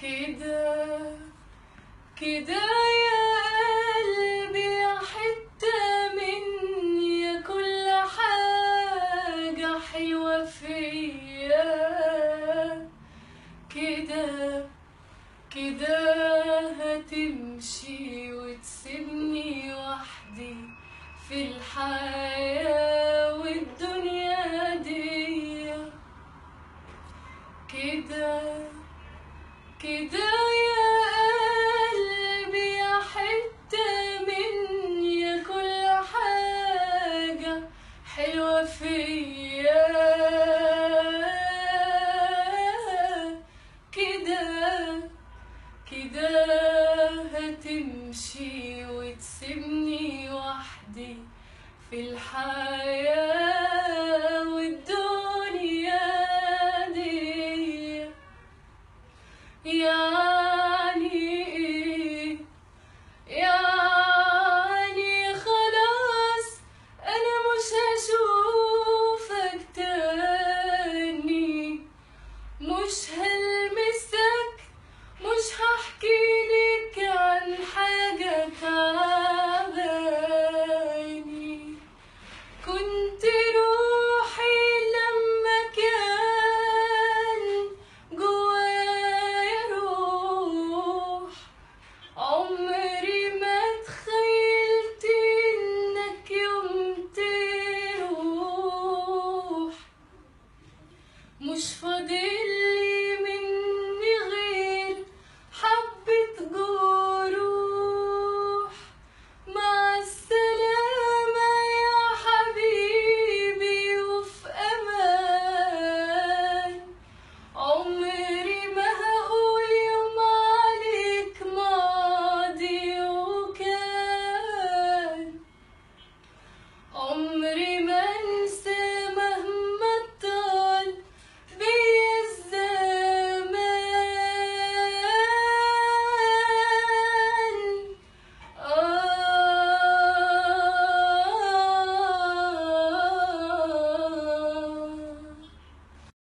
كده كده يا قلبي يا حتة مني يا كل حاجة حلوة فيا. كده كده هتمشي وتسيبني وحدي في الحياة والدنيا دي. كده كده يا قلبي يا حتة مني يا كل حاجة حلوة فيا. كده كده هتمشي وتسيبني وحدي في الحياة والدنيا دي. يعني ايه؟ يعني خلاص انا مش هشوفك تاني، مش هلمسك، مش هحكيلك عن حاجة تعباني. كنت روحي لما كان جوايا روح، عمري ما تخيلت انك يوم تروح. مش فاضي